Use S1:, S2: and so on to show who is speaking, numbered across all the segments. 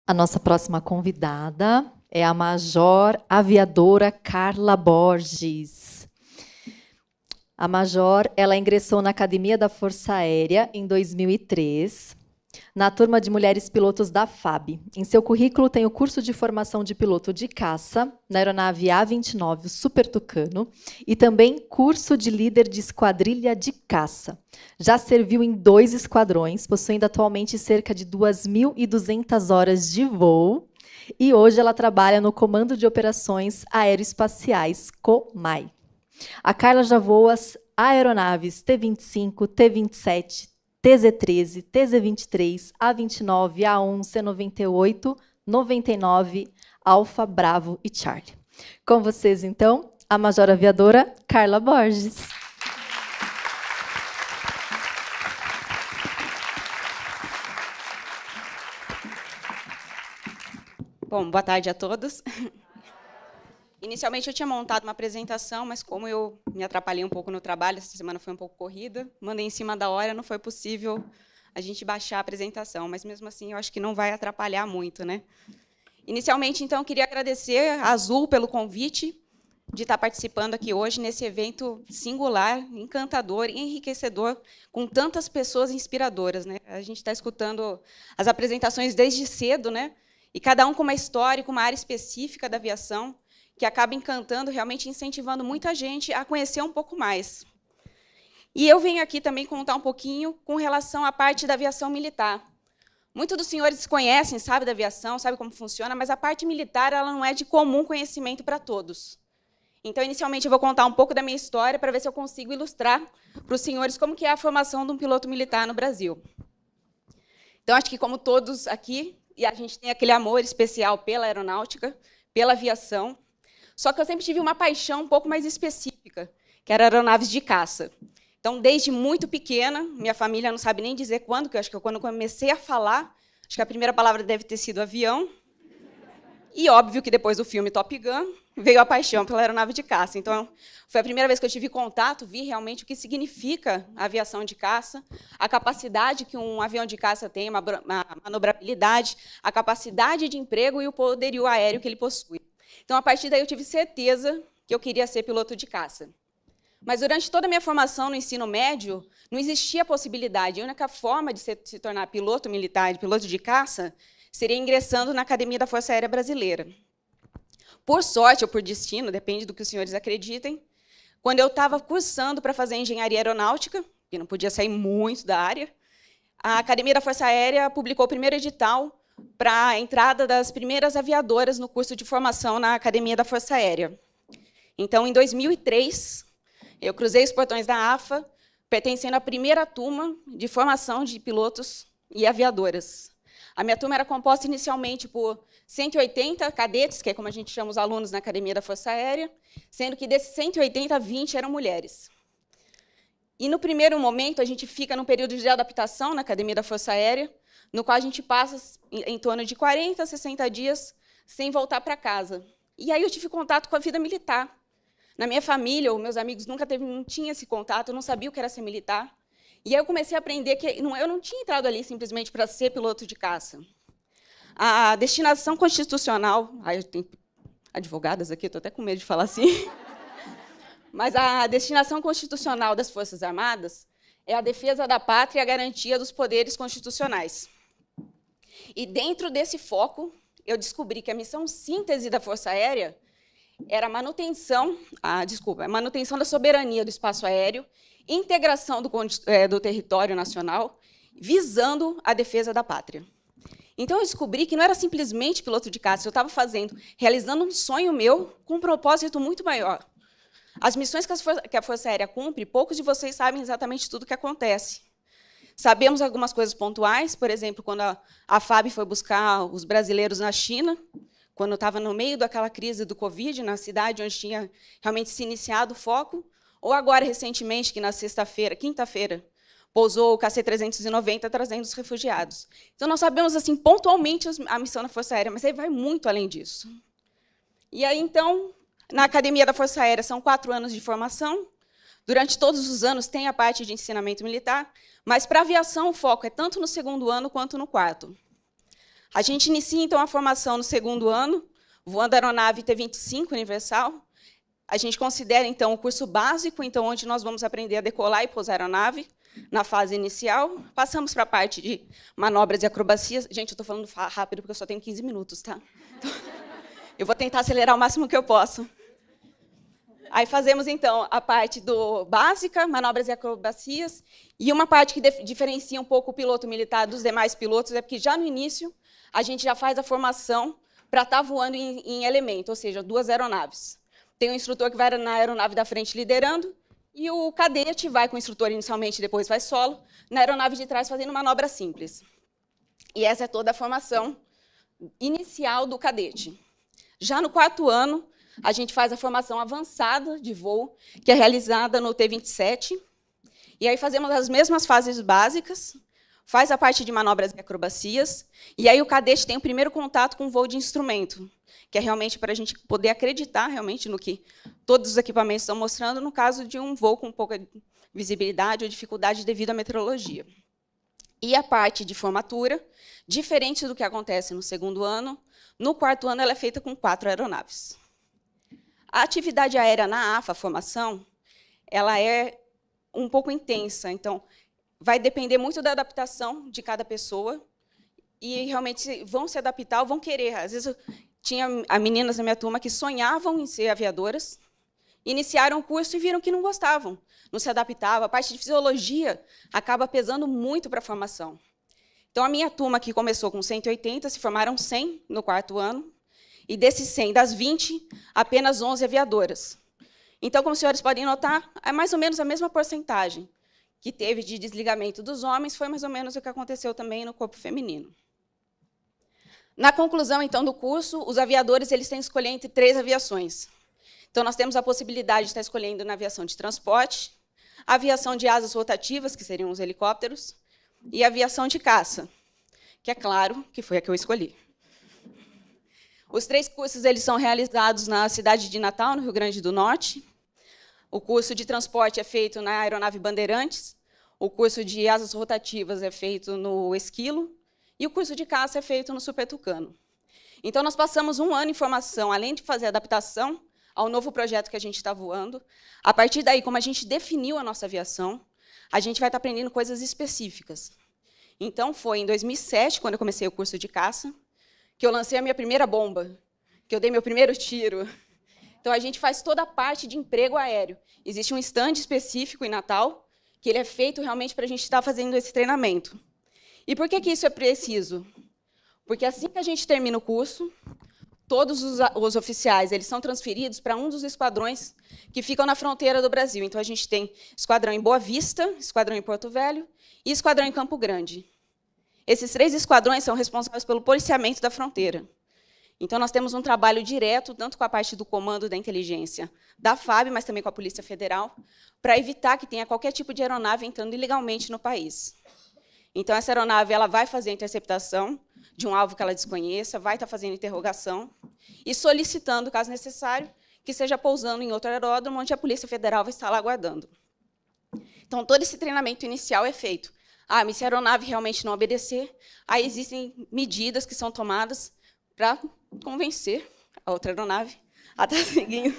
S1: A nossa próxima convidada é a Major Aviadora Carla Borges. A Major, ela ingressou na Academia da Força Aérea em 2003, na turma de mulheres pilotos da FAB. Em seu currículo tem o curso de formação de piloto de caça na aeronave A-29, o Super Tucano, e também curso de líder de esquadrilha de caça. Já serviu em 2 esquadrões, possuindo atualmente cerca de 2.200 horas de voo, e hoje ela trabalha no Comando de Operações Aeroespaciais, COMAI. A Carla já voa as aeronaves T-25, T-27, TZ-13, TZ-23, A-29, A-1, C-98, 99, Alfa, Bravo e Charlie. Com vocês, então, a Major Aviadora Carla Borges.
S2: Bom, boa tarde a todos. Inicialmente eu tinha montado uma apresentação, mas como eu me atrapalhei um pouco no trabalho, essa semana foi um pouco corrida, mandei em cima da hora, não foi possível a gente baixar a apresentação, mas mesmo assim eu acho que não vai atrapalhar muito, né? Inicialmente, então, eu queria agradecer a Azul pelo convite de estar participando aqui hoje nesse evento singular, encantador, enriquecedor, com tantas pessoas inspiradoras, né? A gente está escutando as apresentações desde cedo, né? E cada um com uma história, com uma área específica da aviação, que acaba encantando, realmente incentivando muita gente a conhecer um pouco mais. E eu venho aqui também contar um pouquinho com relação à parte da aviação militar. Muitos dos senhores conhecem, sabem da aviação, sabem como funciona, mas a parte militar ela não é de comum conhecimento para todos. Então, inicialmente, eu vou contar um pouco da minha história para ver se eu consigo ilustrar para os senhores como que é a formação de um piloto militar no Brasil. Então, acho que, como todos aqui, e a gente tem aquele amor especial pela aeronáutica, pela aviação, só que eu sempre tive uma paixão um pouco mais específica, que era aeronaves de caça. Então, desde muito pequena, minha família não sabe nem dizer quando, que eu acho que quando eu comecei a falar, acho que a primeira palavra deve ter sido avião. E óbvio que depois do filme Top Gun, veio a paixão pela aeronave de caça. Então, foi a primeira vez que eu tive contato, vi realmente o que significa a aviação de caça, a capacidade que um avião de caça tem, uma manobrabilidade, a capacidade de emprego e o poderio aéreo que ele possui. Então, a partir daí, eu tive certeza que eu queria ser piloto de caça. Mas, durante toda a minha formação no ensino médio, não existia a possibilidade. A única forma de se tornar piloto militar, piloto de caça, seria ingressando na Academia da Força Aérea Brasileira. Por sorte ou por destino, depende do que os senhores acreditem, quando eu estava cursando para fazer engenharia aeronáutica, que não podia sair muito da área, a Academia da Força Aérea publicou o primeiro edital para a entrada das primeiras aviadoras no curso de formação na Academia da Força Aérea. Então, em 2003, eu cruzei os portões da AFA, pertencendo à primeira turma de formação de pilotos e aviadoras. A minha turma era composta inicialmente por 180 cadetes, que é como a gente chama os alunos na Academia da Força Aérea, sendo que desses 180, 20 eram mulheres. E, no primeiro momento, a gente fica num período de adaptação na Academia da Força Aérea, no qual a gente passa em torno de 40, 60 dias sem voltar para casa. E aí eu tive contato com a vida militar. Na minha família, os meus amigos não tinham esse contato, eu não sabia o que era ser militar. E aí eu comecei a aprender que eu não tinha entrado ali simplesmente para ser piloto de caça. A destinação constitucional... eu tenho advogadas aqui, estou até com medo de falar assim. Mas a destinação constitucional das Forças Armadas é a defesa da pátria e a garantia dos poderes constitucionais. E, dentro desse foco, eu descobri que a missão síntese da Força Aérea era a manutenção da soberania do espaço aéreo, integração do território nacional, visando a defesa da pátria. Então, eu descobri que não era simplesmente piloto de caça, eu estava realizando um sonho meu com um propósito muito maior. As missões que a Força Aérea cumpre, poucos de vocês sabem exatamente tudo o que acontece. Sabemos algumas coisas pontuais, por exemplo, quando a FAB foi buscar os brasileiros na China, quando estava no meio daquela crise do Covid, na cidade onde tinha realmente se iniciado o foco, ou agora, recentemente, que na quinta-feira, pousou o KC-390 trazendo os refugiados. Então, nós sabemos, assim, pontualmente a missão da Força Aérea, mas aí vai muito além disso. E aí, então, na Academia da Força Aérea, são 4 anos de formação. Durante todos os anos tem a parte de ensinamento militar, mas, para a aviação, o foco é tanto no 2º ano quanto no 4º. A gente inicia, então, a formação no segundo ano, voando a aeronave T-25 Universal. A gente considera, então, o curso básico, então, onde nós vamos aprender a decolar e pousar a aeronave, na fase inicial. Passamos para a parte de manobras e acrobacias. Gente, eu estou falando rápido, porque eu só tenho 15 minutos, tá? Então, eu vou tentar acelerar o máximo que eu posso. Aí fazemos, então, a parte do básica, manobras e acrobacias, e uma parte que diferencia um pouco o piloto militar dos demais pilotos é porque, já no início, a gente já faz a formação para estar voando em elemento, ou seja, 2 aeronaves. Tem um instrutor que vai na aeronave da frente liderando, e o cadete vai com o instrutor inicialmente, depois vai solo, na aeronave de trás fazendo manobra simples. E essa é toda a formação inicial do cadete. Já no 4º ano, a gente faz a formação avançada de voo, que é realizada no T-27, e aí fazemos as mesmas fases básicas, faz a parte de manobras e acrobacias, e aí o cadete tem o primeiro contato com o voo de instrumento, que é realmente para a gente poder acreditar realmente no que todos os equipamentos estão mostrando, no caso de um voo com pouca visibilidade ou dificuldade devido à meteorologia. E a parte de formatura, diferente do que acontece no 2º ano, no 4º ano ela é feita com 4 aeronaves. A atividade aérea na AFA, a formação, ela é um pouco intensa, então vai depender muito da adaptação de cada pessoa, e realmente vão se adaptar ou vão querer. Às vezes, tinha meninas na minha turma que sonhavam em ser aviadoras, iniciaram o curso e viram que não gostavam, não se adaptavam. A parte de fisiologia acaba pesando muito para a formação. Então, a minha turma, que começou com 180, se formaram 100 no 4º ano, e desses 100, das 20, apenas 11 aviadoras. Então, como os senhores podem notar, é mais ou menos a mesma porcentagem que teve de desligamento dos homens, foi mais ou menos o que aconteceu também no corpo feminino. Na conclusão, então, do curso, os aviadores eles têm que escolher entre 3 aviações. Então, nós temos a possibilidade de estar escolhendo na aviação de transporte, a aviação de asas rotativas, que seriam os helicópteros, e a aviação de caça, que é claro que foi a que eu escolhi. Os 3 cursos eles são realizados na cidade de Natal, no Rio Grande do Norte. O curso de transporte é feito na aeronave Bandeirantes, o curso de asas rotativas é feito no Esquilo, e o curso de caça é feito no Super Tucano. Então, nós passamos 1 ano em formação, além de fazer adaptação ao novo projeto que a gente está voando. A partir daí, como a gente definiu a nossa aviação, a gente vai estar aprendendo coisas específicas. Então, foi em 2007, quando eu comecei o curso de caça, que eu lancei a minha primeira bomba, que eu dei meu primeiro tiro. Então, a gente faz toda a parte de emprego aéreo. Existe um stand específico em Natal, que ele é feito realmente para a gente estar fazendo esse treinamento. E por que isso é preciso? Porque assim que a gente termina o curso, todos os oficiais eles são transferidos para um dos esquadrões que ficam na fronteira do Brasil. Então, a gente tem esquadrão em Boa Vista, esquadrão em Porto Velho e esquadrão em Campo Grande. Esses 3 esquadrões são responsáveis pelo policiamento da fronteira. Então, nós temos um trabalho direto, tanto com a parte do comando da inteligência da FAB, mas também com a Polícia Federal, para evitar que tenha qualquer tipo de aeronave entrando ilegalmente no país. Então, essa aeronave ela vai fazer a interceptação de um alvo que ela desconheça, vai estar fazendo interrogação e solicitando, caso necessário, que seja pousando em outro aeródromo, onde a Polícia Federal vai estar lá aguardando. Então, todo esse treinamento inicial é feito. Se a aeronave realmente não obedecer, aí existem medidas que são tomadas para convencer a outra aeronave a estar seguindo.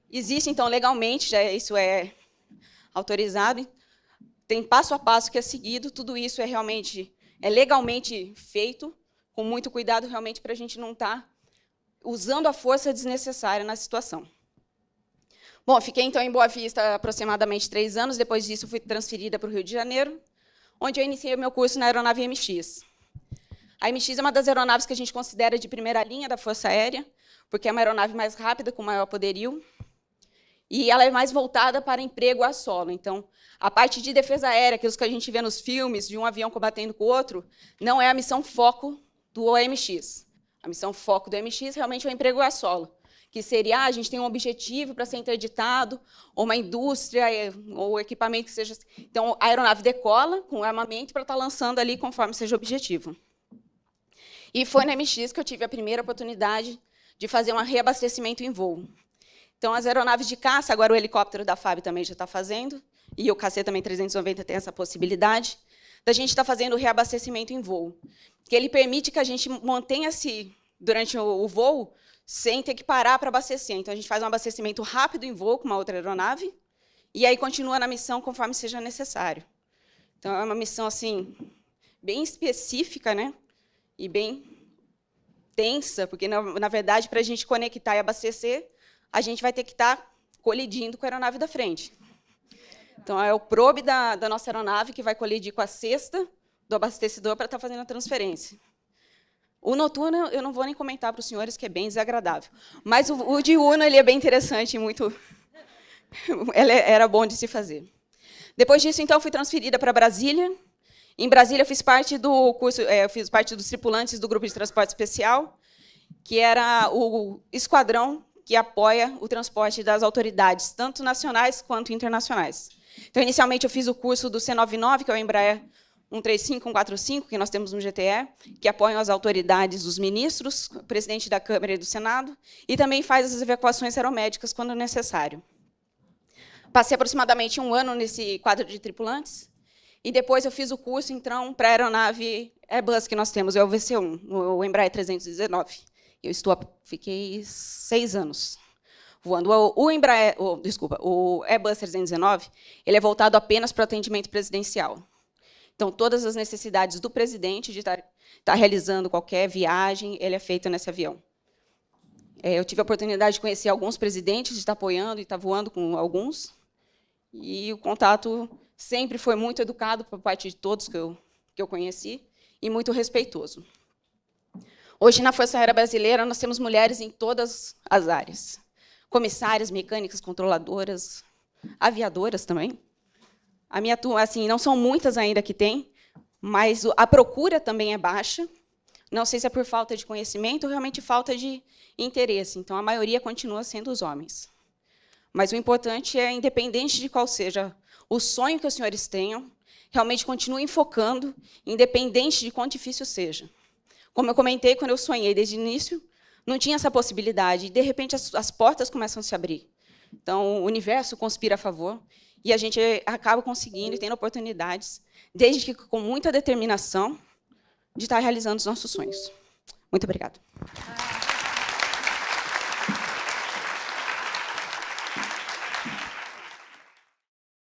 S2: Existe, então, legalmente, já isso é autorizado, tem passo a passo que é seguido, tudo isso é legalmente feito, com muito cuidado, realmente, para a gente não estar usando a força desnecessária na situação. Bom, fiquei, então, em Boa Vista aproximadamente 3 anos. Depois disso, fui transferida para o Rio de Janeiro, onde eu iniciei o meu curso na aeronave MX. A MX é uma das aeronaves que a gente considera de primeira linha da Força Aérea, porque é uma aeronave mais rápida, com maior poderio, e ela é mais voltada para emprego a solo. Então, a parte de defesa aérea, aquilo que a gente vê nos filmes, de um avião combatendo com o outro, não é a missão foco do OMX. A missão foco do MX realmente é o emprego a solo, que seria, a gente tem um objetivo para ser interditado, ou uma indústria, ou equipamento que seja... Então, a aeronave decola com o armamento para estar lançando ali conforme seja o objetivo. E foi na MX que eu tive a primeira oportunidade de fazer um reabastecimento em voo. Então, as aeronaves de caça, agora o helicóptero da FAB também já está fazendo, e o KC também 390 tem essa possibilidade. da gente estar fazendo o reabastecimento em voo, que ele permite que a gente mantenha-se durante o voo sem ter que parar para abastecer. Então, a gente faz um abastecimento rápido em voo com uma outra aeronave e aí continua na missão conforme seja necessário. Então, é uma missão assim bem específica, né? E bem tensa, porque, na verdade, para a gente conectar e abastecer, a gente vai ter que estar colidindo com a aeronave da frente. Então, é o probe da nossa aeronave que vai colidir com a cesta do abastecedor para estar fazendo a transferência. O noturno, eu não vou nem comentar para os senhores, que é bem desagradável. Mas o diurno ele é bem interessante, era bom de se fazer. Depois disso, então, fui transferida para Brasília. Em Brasília, eu fiz parte do curso, fiz parte dos tripulantes do Grupo de Transporte Especial, que era o esquadrão que apoia o transporte das autoridades, tanto nacionais quanto internacionais. Então, inicialmente, eu fiz o curso do C99, que é o Embraer 135, 145, que nós temos no GTE, que apoiam as autoridades, os ministros, o presidente da Câmara e do Senado, e também faz as evacuações aeromédicas quando necessário. Passei aproximadamente 1 ano nesse quadro de tripulantes, e depois eu fiz o curso, então, para a aeronave Airbus que nós temos, é o VC1, o Embraer 319. Fiquei 6 anos voando. O Airbus 319 ele é voltado apenas para o atendimento presidencial. Então, todas as necessidades do presidente de estar realizando qualquer viagem, ele é feito nesse avião. Eu tive a oportunidade de conhecer alguns presidentes, de estar apoiando e estar voando com alguns. E o contato sempre foi muito educado por parte de todos que eu conheci e muito respeitoso. Hoje, na Força Aérea Brasileira, nós temos mulheres em todas as áreas. Comissárias, mecânicas, controladoras, aviadoras também. A minha turma, assim, não são muitas ainda que tem, mas a procura também é baixa. Não sei se é por falta de conhecimento ou realmente falta de interesse. Então, a maioria continua sendo os homens. Mas o importante é, independente de qual seja o sonho que os senhores tenham, realmente continuem focando, independente de quão difícil seja. Como eu comentei, quando eu sonhei desde o início, não tinha essa possibilidade, e, de repente, as portas começam a se abrir. Então, o universo conspira a favor, e a gente acaba conseguindo e tendo oportunidades, desde que com muita determinação, de estar realizando os nossos sonhos. Muito obrigada.